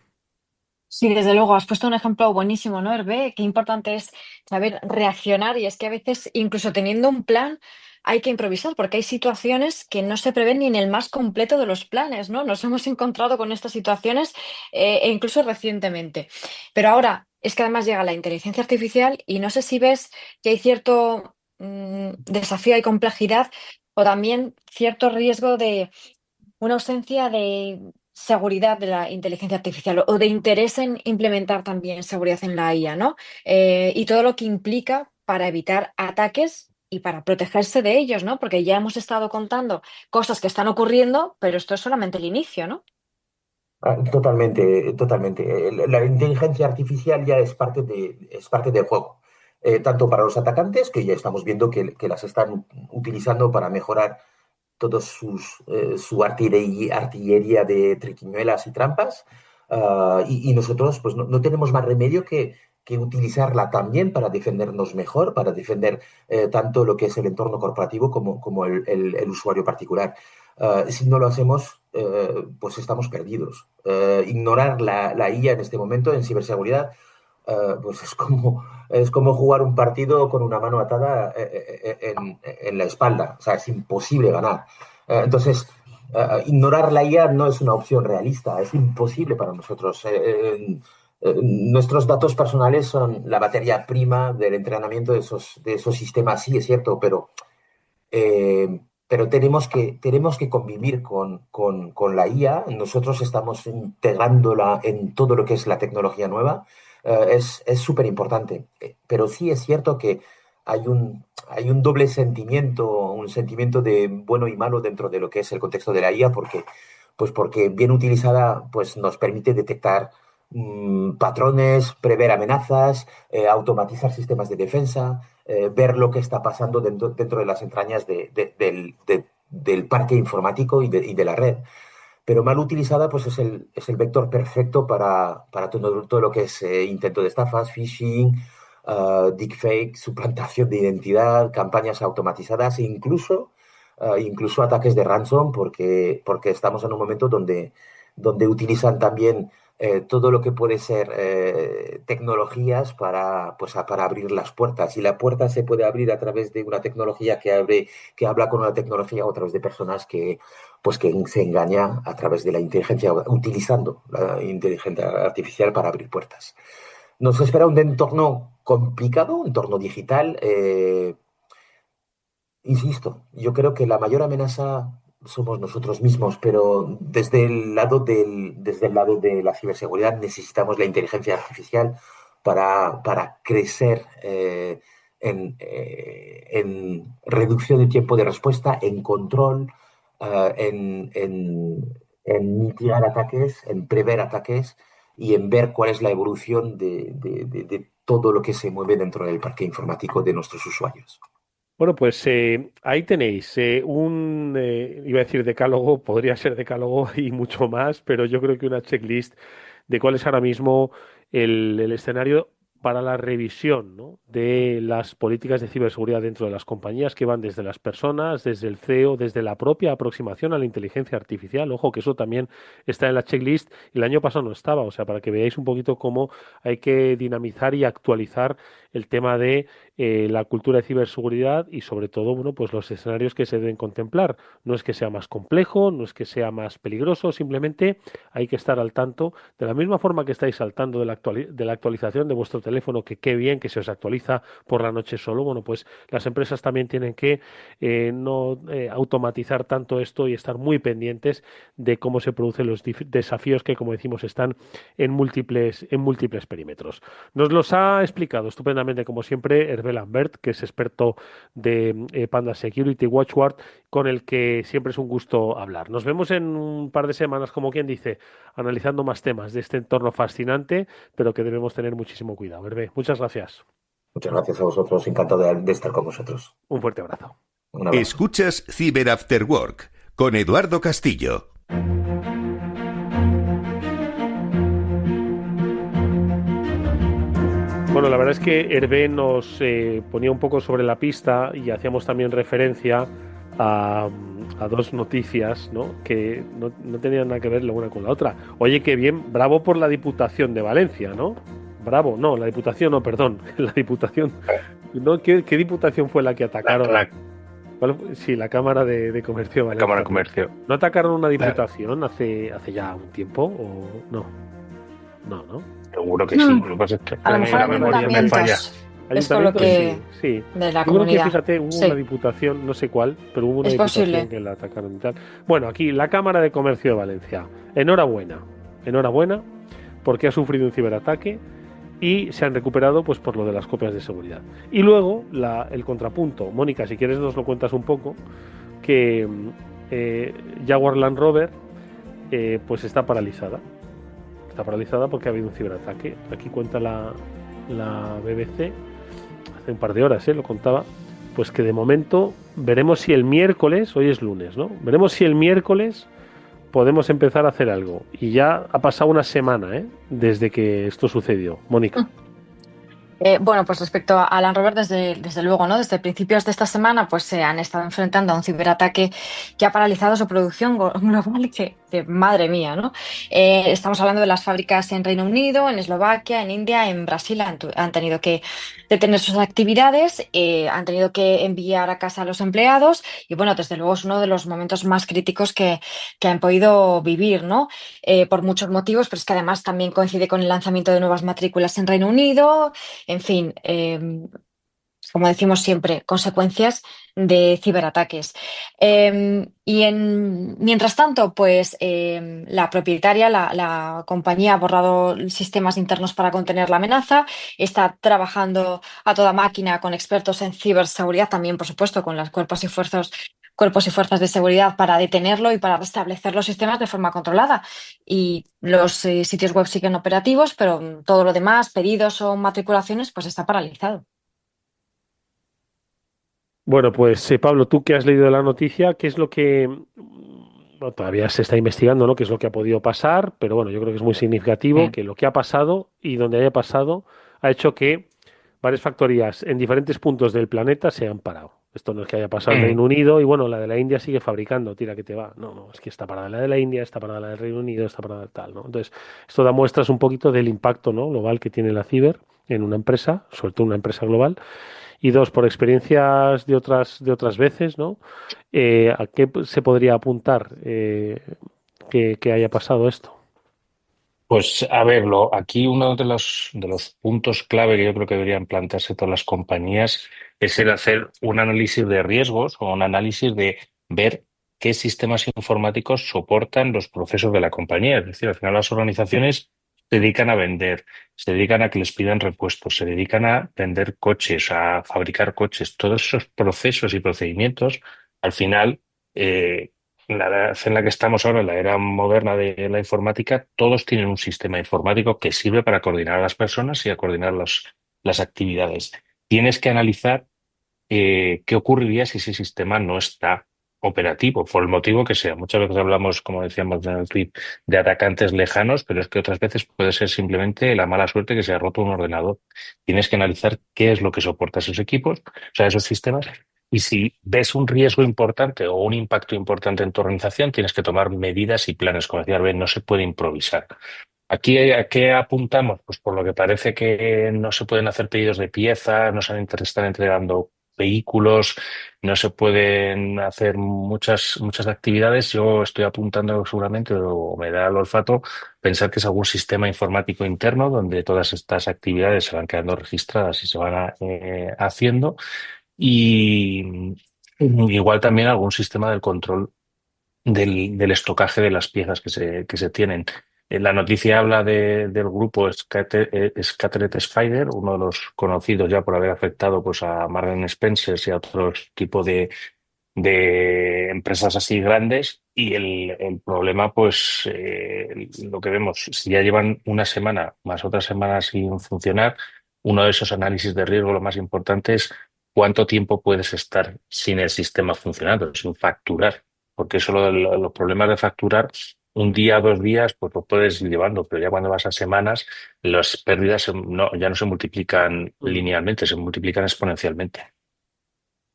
Sí, desde luego, has puesto un ejemplo buenísimo, ¿no, Hervé? Qué importante es saber reaccionar y es que a veces, incluso teniendo un plan, hay que improvisar porque hay situaciones que no se prevén ni en el más completo de los planes, ¿no? Nos hemos encontrado con estas situaciones e incluso recientemente. Pero ahora es que además llega la inteligencia artificial y no sé si ves que hay cierto desafío y complejidad o también cierto riesgo de una ausencia de seguridad de la inteligencia artificial o de interés en implementar también seguridad en la IA, ¿no? Y todo lo que implica para evitar ataques y para protegerse de ellos, ¿no? Porque ya hemos estado contando cosas que están ocurriendo, pero esto es solamente el inicio, ¿no? Totalmente, totalmente. La inteligencia artificial ya es parte del juego. Tanto para los atacantes, que ya estamos viendo que las están utilizando para mejorar su artillería de triquiñuelas y trampas. Y nosotros pues no tenemos más remedio que utilizarla también para defendernos mejor, para defender tanto lo que es el entorno corporativo como el usuario particular. Si no lo hacemos, pues estamos perdidos. Ignorar la IA en este momento en ciberseguridad pues es como jugar un partido con una mano atada en la espalda. O sea, es imposible ganar. Entonces, ignorar la IA no es una opción realista, es imposible para nosotros. Nuestros datos personales son la materia prima del entrenamiento de esos sistemas, sí, es cierto, pero tenemos que convivir con la IA. Nosotros estamos integrándola en todo lo que es la tecnología nueva. Es súper importante. Pero sí es cierto que hay un doble sentimiento, un sentimiento de bueno y malo dentro de lo que es el contexto de la IA, porque bien utilizada, pues nos permite detectar patrones, prever amenazas, automatizar sistemas de defensa, ver lo que está pasando dentro de las entrañas del parque informático y de la red. Pero mal utilizada, pues es el vector perfecto para todo lo que es intento de estafas, phishing, deepfake, suplantación de identidad, campañas automatizadas e incluso ataques de ransom, porque estamos en un momento donde utilizan también todo lo que puede ser tecnologías para abrir las puertas. Y la puerta se puede abrir a través de una tecnología que habla con una tecnología o a través de personas que se engaña a través de la inteligencia, utilizando la inteligencia artificial para abrir puertas. Nos espera un entorno complicado, un entorno digital. Insisto, yo creo que la mayor amenaza somos nosotros mismos, pero desde el lado de la ciberseguridad necesitamos la inteligencia artificial para crecer en reducción de tiempo de respuesta, en control, en mitigar ataques, en prever ataques y en ver cuál es la evolución todo lo que se mueve dentro del parque informático de nuestros usuarios. Bueno, pues ahí tenéis iba a decir decálogo, podría ser decálogo y mucho más, pero yo creo que una checklist de cuál es ahora mismo el escenario para la revisión, ¿no?, de las políticas de ciberseguridad dentro de las compañías, que van desde las personas, desde el CEO, desde la propia aproximación a la inteligencia artificial. Ojo, que eso también está en la checklist. El año pasado no estaba, o sea, para que veáis un poquito cómo hay que dinamizar y actualizar el tema de la cultura de ciberseguridad y sobre todo, bueno, pues los escenarios que se deben contemplar. No es que sea más complejo, no es que sea más peligroso, simplemente hay que estar al tanto de la misma forma que estáis saltando de la actualización de vuestro teléfono, que qué bien que se os actualiza por la noche solo. Bueno, pues las empresas también tienen que no automatizar tanto esto y estar muy pendientes de cómo se producen los desafíos que, como decimos, están en múltiples perímetros. Nos los ha explicado estupendamente, como siempre, Hervé Lambert, que es experto de Panda Security Watchword, con el que siempre es un gusto hablar. Nos vemos en un par de semanas, como quien dice, analizando más temas de este entorno fascinante, pero que debemos tener muchísimo cuidado. Hervé, muchas gracias. Muchas gracias a vosotros, encantado de estar con vosotros. Un fuerte abrazo. Un abrazo. Escuchas Cyber After Work con Eduardo Castillo. Bueno, la verdad es que Hervé nos ponía un poco sobre la pista y hacíamos también referencia a dos noticias, ¿no?, que no tenían nada que ver la una con la otra. Oye, qué bien, bravo por la Diputación de Valencia, ¿no? Bravo, no, la Diputación, no, perdón, la Diputación, ¿no? ¿Qué diputación fue la que atacaron? Sí, la Cámara de Comercio de Valencia. Cámara de Comercio. ¿No atacaron una diputación hace ya un tiempo o no? No, ¿no? Seguro que sí. Lo que pasa es que A lo mejor la memoria me falla. es con lo que Sí. de la Yo creo que, comunidad. fíjate, hubo Sí, una diputación, no sé cuál, pero hubo una es diputación posible. que la atacaron y tal. Bueno, aquí la Cámara de Comercio de Valencia. Enhorabuena, porque ha sufrido un ciberataque y se han recuperado, pues, por lo de las copias de seguridad. Y luego el contrapunto. Mónica, si quieres nos lo cuentas un poco, que Jaguar Land Rover pues está paralizada. Está paralizada porque ha habido un ciberataque. Aquí cuenta la BBC, hace un par de horas, lo contaba, pues que de momento veremos si el miércoles, hoy es lunes, ¿no? Veremos si el miércoles podemos empezar a hacer algo. Y ya ha pasado una semana, desde que esto sucedió. Mónica. Bueno, pues respecto a Land Rover, desde luego, ¿no? Desde principios de esta semana, pues se han estado enfrentando a un ciberataque que ha paralizado su producción global, que madre mía, ¿no? Estamos hablando de las fábricas en Reino Unido, en Eslovaquia, en India, en Brasil, han tenido que detener sus actividades, han tenido que enviar a casa a los empleados y, bueno, desde luego es uno de los momentos más críticos que han podido vivir, ¿no? Por muchos motivos, pero es que además también coincide con el lanzamiento de nuevas matrículas en Reino Unido. En fin, como decimos siempre, consecuencias de ciberataques. Mientras tanto, pues la propietaria, la compañía ha borrado sistemas internos para contener la amenaza, está trabajando a toda máquina con expertos en ciberseguridad, también, por supuesto, con los cuerpos y fuerzas de seguridad para detenerlo y para restablecer los sistemas de forma controlada. Y los sitios web siguen operativos, pero todo lo demás, pedidos o matriculaciones, pues está paralizado. Bueno, pues Pablo, tú que has leído la noticia, ¿qué es lo que bueno, todavía se está investigando, ¿no?, qué es lo que ha podido pasar, pero bueno, yo creo que es muy significativo que lo que ha pasado y donde haya pasado ha hecho que varias factorías en diferentes puntos del planeta se han parado. Esto no es que haya pasado en Reino Unido y bueno, la de la India sigue fabricando, tira que te va. No, es que está parada la de la India, está parada la del Reino Unido, está parada tal, ¿no? Entonces, esto da muestras un poquito del impacto, ¿no?, global que tiene la ciber en una empresa, sobre todo una empresa global. Y dos, por experiencias de otras veces, ¿no? ¿A qué se podría apuntar que haya pasado esto? Pues a verlo, aquí uno de los puntos clave que yo creo que deberían plantearse todas las compañías es el hacer un análisis de riesgos o un análisis de ver qué sistemas informáticos soportan los procesos de la compañía. Es decir, al final las organizaciones se dedican a vender, se dedican a que les pidan repuestos, se dedican a vender coches, a fabricar coches. Todos esos procesos y procedimientos, al final, en la edad en la que estamos ahora, en la era moderna de la informática, todos tienen un sistema informático que sirve para coordinar a las personas y a coordinar las actividades. Tienes que analizar qué ocurriría si ese sistema no está operativo, por el motivo que sea. Muchas veces hablamos, como decíamos en el tweet, de atacantes lejanos, pero es que otras veces puede ser simplemente la mala suerte que se ha roto un ordenador. Tienes que analizar qué es lo que soporta esos equipos, o sea, esos sistemas. Y si ves un riesgo importante o un impacto importante en tu organización, tienes que tomar medidas y planes. Como decía Arbel, no se puede improvisar. Aquí, ¿a qué apuntamos? Pues por lo que parece que no se pueden hacer pedidos de piezas, no están entregando vehículos, no se pueden hacer muchas actividades. Yo estoy apuntando seguramente, o me da el olfato, pensar que es algún sistema informático interno donde todas estas actividades se van quedando registradas y se van haciendo. Y igual también algún sistema del control del estocaje de las piezas que se tienen. La noticia habla del grupo Scattered Spider, uno de los conocidos ya por haber afectado pues, a Marks Spencer y a otros tipos de empresas así grandes. Y el problema, pues, lo que vemos, si ya llevan una semana más otra semana sin funcionar, uno de esos análisis de riesgo, lo más importante es cuánto tiempo puedes estar sin el sistema funcionando, sin facturar, porque eso los problemas de facturar, un día, 2 días, pues lo puedes ir llevando, pero ya cuando vas a semanas, las pérdidas ya no se multiplican Mm. linealmente, se multiplican exponencialmente.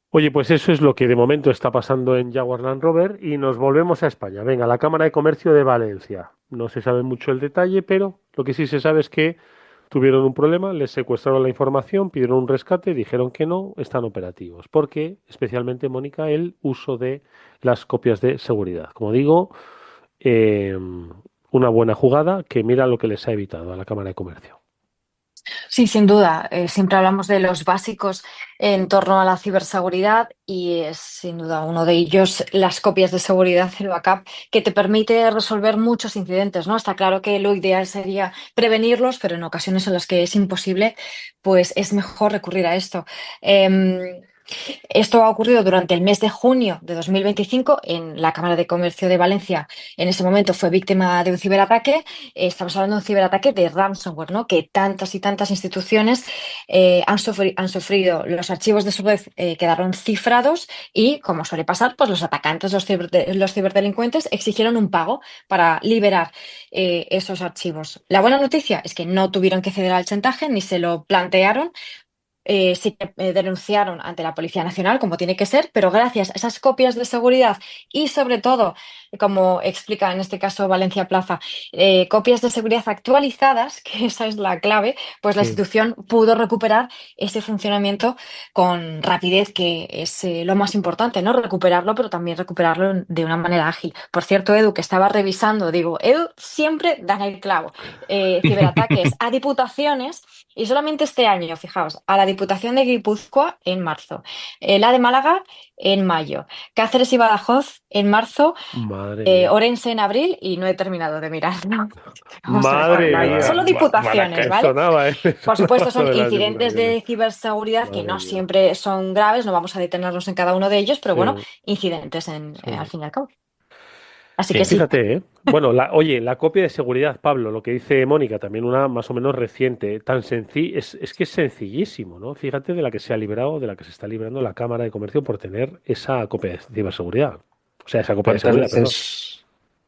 Oye, pues eso es lo que de momento está pasando en Jaguar Land Rover y nos volvemos a España. Venga, la Cámara de Comercio de Valencia. No se sabe mucho el detalle, pero lo que sí se sabe es que tuvieron un problema, les secuestraron la información, pidieron un rescate, dijeron que no, están operativos. Porque, especialmente, Mónica, el uso de las copias de seguridad. Como digo, eh, una buena jugada que mira lo que les ha evitado a la Cámara de Comercio. Sí, sin duda. Siempre hablamos de los básicos en torno a la ciberseguridad y es sin duda uno de ellos las copias de seguridad, el backup, que te permite resolver muchos incidentes, ¿no? Está claro que lo ideal sería prevenirlos, pero en ocasiones en las que es imposible, pues es mejor recurrir a esto. Em, Esto ha ocurrido durante el mes de junio de 2025 en la Cámara de Comercio de Valencia. En ese momento fue víctima de un ciberataque. Estamos hablando de un ciberataque de ransomware, ¿no? Que tantas y tantas instituciones han sufrido. Los archivos de su red quedaron cifrados y, como suele pasar, pues los atacantes, los ciberdelincuentes, exigieron un pago para liberar esos archivos. La buena noticia es que no tuvieron que ceder al chantaje ni se lo plantearon. Sí que denunciaron ante la Policía Nacional, como tiene que ser, pero gracias a esas copias de seguridad y sobre todo, como explica en este caso Valencia Plaza, copias de seguridad actualizadas, que esa es la clave, pues la Sí. institución pudo recuperar ese funcionamiento con rapidez, que es lo más importante, ¿no? Recuperarlo, pero también recuperarlo de una manera ágil. Por cierto, Edu, que estaba revisando, digo, Edu siempre da en el clavo. Ciberataques a diputaciones. Y solamente este año, fijaos, a la Diputación de Guipúzcoa en marzo, la de Málaga en mayo, Cáceres y Badajoz en marzo, Madre mía. Orense en abril y no he terminado de mirar, ¿no? Vamos a ver, Madre solo mía. diputaciones, Me ¿vale? sonaba, me Por sonaba supuesto, lo son de las incidentes diputaciones. de ciberseguridad que Madre no mía. siempre son graves, no vamos a detenernos en cada uno de ellos, pero Sí, bueno, incidentes al sí. fin y al cabo. Así Sí, que sí. fíjate, ¿eh? Bueno, oye, la copia de seguridad, Pablo, lo que dice Mónica, también una más o menos reciente, tan sencillo, es que es sencillísimo, ¿no? Fíjate de la que se ha librado, de la que se está librando la Cámara de Comercio por tener esa copia de ciberseguridad. O sea, esa copia de ¿Cuántas seguridad, perdón. veces,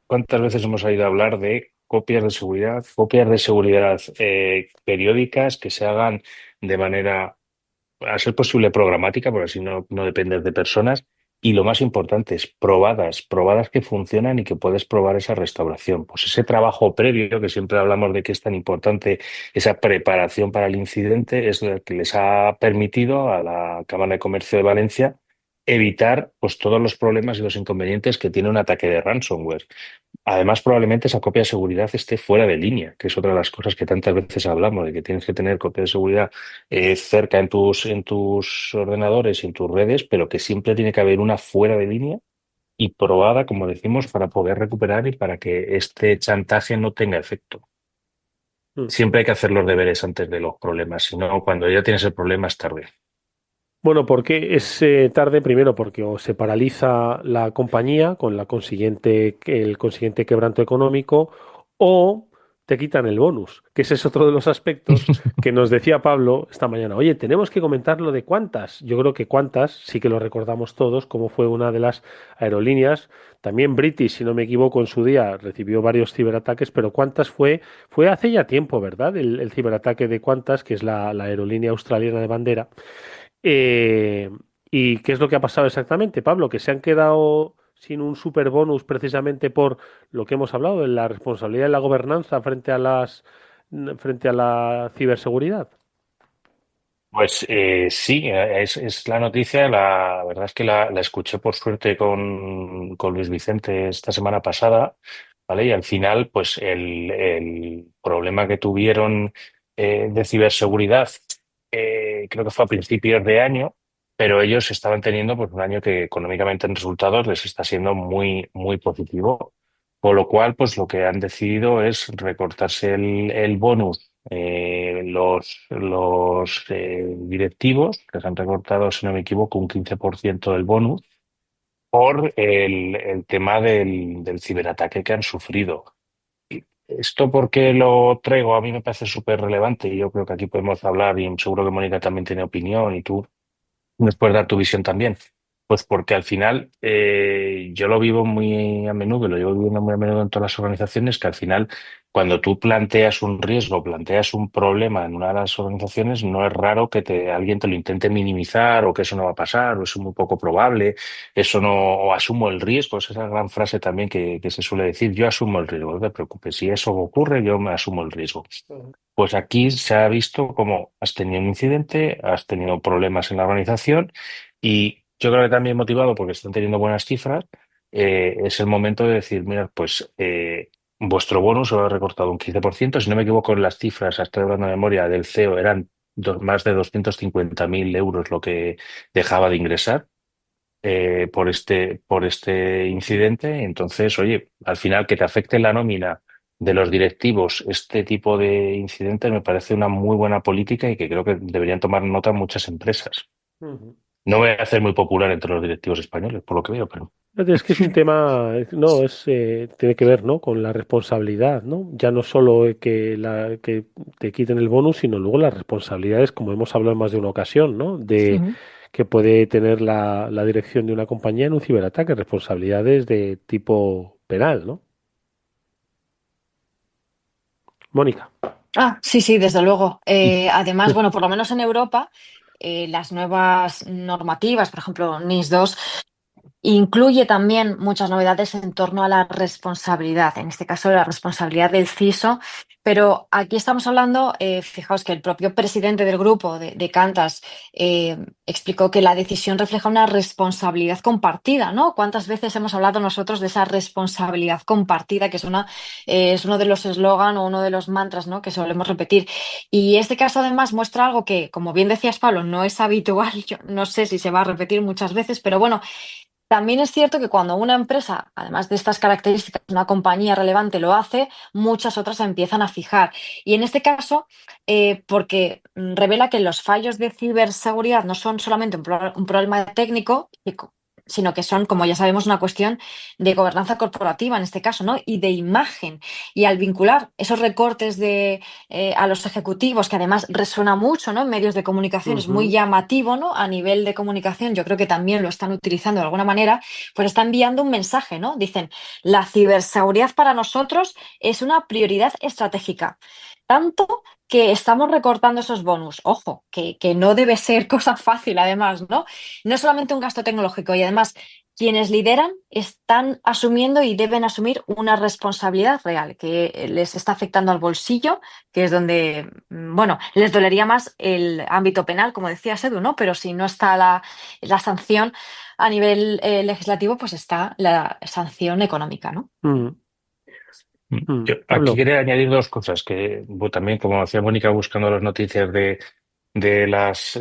cuántas veces hemos oído hablar de copias de seguridad periódicas que se hagan de manera, a ser posible, programática, porque así no depender de personas? Y lo más importante es probadas que funcionan y que puedes probar esa restauración. Pues ese trabajo previo, que siempre hablamos de que es tan importante, esa preparación para el incidente, es lo que les ha permitido a la Cámara de Comercio de Valencia evitar pues, todos los problemas y los inconvenientes que tiene un ataque de ransomware. Además, probablemente esa copia de seguridad esté fuera de línea, que es otra de las cosas que tantas veces hablamos, de que tienes que tener copia de seguridad cerca en tus ordenadores y en tus redes, pero que siempre tiene que haber una fuera de línea y probada, como decimos, para poder recuperar y para que este chantaje no tenga efecto. Mm. Siempre hay que hacer los deberes antes de los problemas, si no, cuando ya tienes el problema es tarde. Bueno, porque es tarde primero porque o se paraliza la compañía con el consiguiente quebranto económico o te quitan el bonus, que ese es otro de los aspectos que nos decía Pablo esta mañana. Oye, tenemos que comentar lo de Qantas. Yo creo que Qantas sí que lo recordamos todos, como fue una de las aerolíneas. También British, si no me equivoco, en su día recibió varios ciberataques, pero Qantas fue hace ya tiempo, ¿verdad? El ciberataque de Qantas, que es la aerolínea australiana de bandera. Eh, ¿Y qué es lo que ha pasado exactamente, Pablo? Que se han quedado sin un super bonus precisamente por lo que hemos hablado, de la responsabilidad de la gobernanza frente a la ciberseguridad. Pues sí, es la noticia. La verdad es que la escuché por suerte con Luis Vicente esta semana pasada, ¿vale? Y al final, pues el problema que tuvieron de ciberseguridad, creo que fue a principios de año, pero ellos estaban teniendo pues un año que económicamente en resultados les está siendo muy, muy positivo. Por lo cual, pues lo que han decidido es recortarse el bonus. Los directivos les han recortado, si no me equivoco, un 15% del bonus por el tema del ciberataque que han sufrido. Esto porque lo traigo, a mí me parece súper relevante y yo creo que aquí podemos hablar y seguro que Mónica también tiene opinión y tú nos puedes dar tu visión también. Pues porque al final yo lo vivo muy a menudo, y lo llevo viviendo muy a menudo en todas las organizaciones, que al final cuando tú planteas un riesgo, planteas un problema en una de las organizaciones, no es raro que alguien te lo intente minimizar o que eso no va a pasar o es muy poco probable, eso no, o asumo el riesgo, esa es la gran frase también que se suele decir, yo asumo el riesgo, no te preocupes, si eso ocurre, yo me asumo el riesgo. Pues aquí se ha visto como has tenido un incidente, has tenido problemas en la organización y yo creo que también motivado porque están teniendo buenas cifras, es el momento de decir, mira, pues vuestro bonus se lo ha recortado un 15%. Si no me equivoco en las cifras, estoy hablando de memoria del CEO, eran más de 250.000 euros lo que dejaba de ingresar por este incidente. Entonces, oye, al final que te afecte la nómina de los directivos este tipo de incidentes me parece una muy buena política y que creo que deberían tomar nota muchas empresas. Ujú. No voy a hacer muy popular entre los directivos españoles, por lo que veo, pero Fíjate, es que es un tema, no, tiene que ver, ¿no? Con la responsabilidad, ¿no? Ya no solo que te quiten el bonus, sino luego las responsabilidades, como hemos hablado en más de una ocasión, ¿no? De Ujú. que puede tener la dirección de una compañía en un ciberataque, responsabilidades de tipo penal, ¿no? Mónica. Ah, sí, sí, desde luego. Además, bueno, por lo menos en Europa, las nuevas normativas, por ejemplo, NIS 2, incluye también muchas novedades en torno a la responsabilidad, en este caso la responsabilidad del CISO, pero aquí estamos hablando, fijaos que el propio presidente del grupo de Qantas explicó que la decisión refleja una responsabilidad compartida, ¿no? ¿Cuántas veces hemos hablado nosotros de esa responsabilidad compartida, que es uno de los eslogan o uno de los mantras, ¿no? Que solemos repetir? Y este caso además muestra algo que, como bien decías, Pablo, no es habitual, yo no sé si se va a repetir muchas veces, pero bueno. También es cierto que cuando una empresa, además de estas características, una compañía relevante lo hace, muchas otras se empiezan a fijar. Y en este caso, porque revela que los fallos de ciberseguridad no son solamente un problema técnico, sino que son, como ya sabemos, una cuestión de gobernanza corporativa en este caso, ¿no? Y de imagen. Y al vincular esos recortes a los ejecutivos, que además resuena mucho, ¿no? En medios de comunicación, es muy Ujú. llamativo, ¿no? A nivel de comunicación, yo creo que también lo están utilizando de alguna manera, pues está enviando un mensaje, ¿no? Dicen, la ciberseguridad para nosotros es una prioridad estratégica. Tanto que estamos recortando esos bonus. Ojo, que no debe ser cosa fácil, además, ¿no? No es solamente un gasto tecnológico y además quienes lideran están asumiendo y deben asumir una responsabilidad real que les está afectando al bolsillo, que es donde, bueno, les dolería más el ámbito penal, como decía Edu, ¿no? Pero si no está la sanción a nivel legislativo, pues está la sanción económica, ¿no? Mm, mm. yo aquí Pablo. quería añadir dos cosas que bueno, también, como decía Mónica, buscando las noticias de las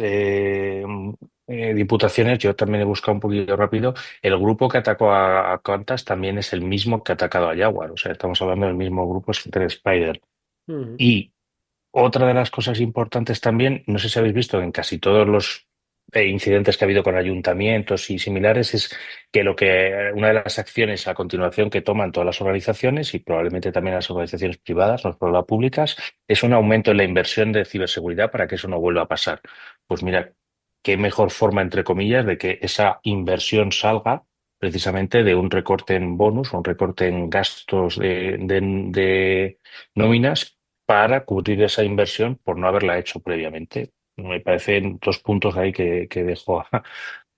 diputaciones, yo también he buscado un poquito rápido. El grupo que atacó a Qantas también es el mismo que ha atacado a Jaguar, o sea, estamos hablando del mismo grupo, es el Spider. Ujú. Y otra de las cosas importantes también, no sé si habéis visto en casi todos los incidentes que ha habido con ayuntamientos y similares es que una de las acciones a continuación que toman todas las organizaciones y probablemente también las organizaciones privadas, no solo las públicas, es un aumento en la inversión de ciberseguridad para que eso no vuelva a pasar. Pues mira, qué mejor forma, entre comillas, de que esa inversión salga precisamente de un recorte en bonus o un recorte en gastos de nóminas para cubrir esa inversión por no haberla hecho previamente. Me parecen dos puntos ahí que dejo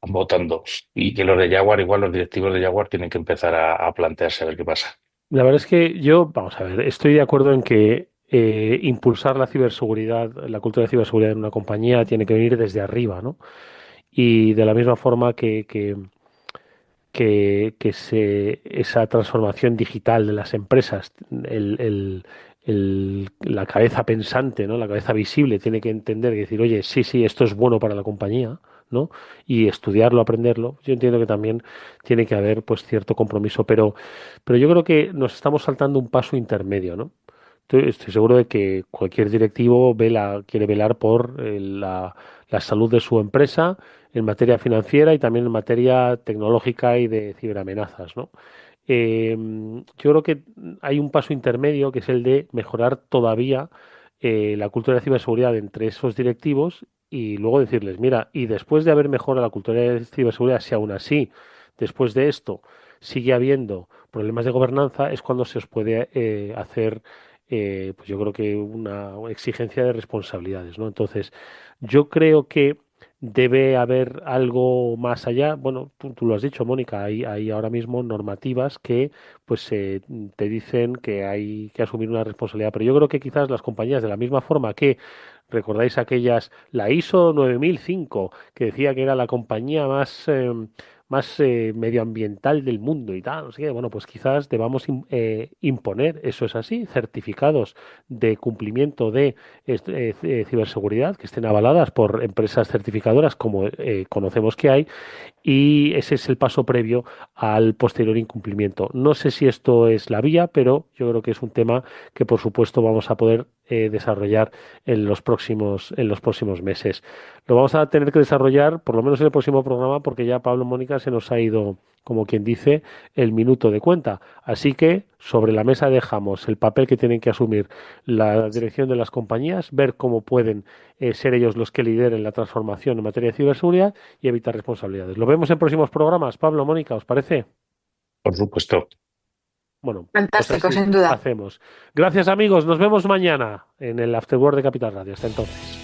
votando y que los de Jaguar, igual los directivos de Jaguar tienen que empezar a plantearse a ver qué pasa. La verdad es que yo, vamos a ver, estoy de acuerdo en que impulsar la ciberseguridad, la cultura de ciberseguridad en una compañía tiene que venir desde arriba, ¿no? Y de la misma forma esa transformación digital de las empresas, la cabeza pensante, ¿no? La cabeza visible tiene que entender y decir, oye, sí, sí, esto es bueno para la compañía, ¿no? Y estudiarlo, aprenderlo. Yo entiendo que también tiene que haber pues cierto compromiso, pero yo creo que nos estamos saltando un paso intermedio, ¿no? Estoy seguro de que cualquier directivo quiere velar por la salud de su empresa en materia financiera y también en materia tecnológica y de ciberamenazas, ¿no? Yo creo que hay un paso intermedio que es el de mejorar todavía la cultura de ciberseguridad entre esos directivos y luego decirles, mira, y después de haber mejorado la cultura de ciberseguridad, si aún así, después de esto, sigue habiendo problemas de gobernanza, es cuando se os puede hacer, pues yo creo que una exigencia de responsabilidades, ¿no? Entonces, yo creo que debe haber algo más allá. Bueno, tú lo has dicho, Mónica, hay ahora mismo normativas que pues te dicen que hay que asumir una responsabilidad, pero yo creo que quizás las compañías, de la misma forma que recordáis aquellas, la ISO 9005, que decía que era la compañía más medioambiental del mundo y tal, no sé qué. Bueno, pues quizás debamos imponer, eso es así, certificados de cumplimiento de ciberseguridad que estén avaladas por empresas certificadoras como conocemos que hay, y ese es el paso previo al posterior incumplimiento. No sé si esto es la vía, pero yo creo que es un tema que por supuesto vamos a poder desarrollar en los próximos meses. Lo vamos a tener que desarrollar por lo menos en el próximo programa porque ya Pablo Mónica se nos ha ido, como quien dice, el minuto de cuenta. Así que sobre la mesa dejamos el papel que tienen que asumir la dirección de las compañías, ver cómo pueden ser ellos los que lideren la transformación en materia de ciberseguridad y evitar responsabilidades. Lo vemos en próximos programas. Pablo, Mónica, ¿os parece? Por supuesto. Bueno, pues Fantástico, así sin duda. hacemos. Gracias, amigos. Nos vemos mañana en el Afterword de Capital Radio. Hasta entonces.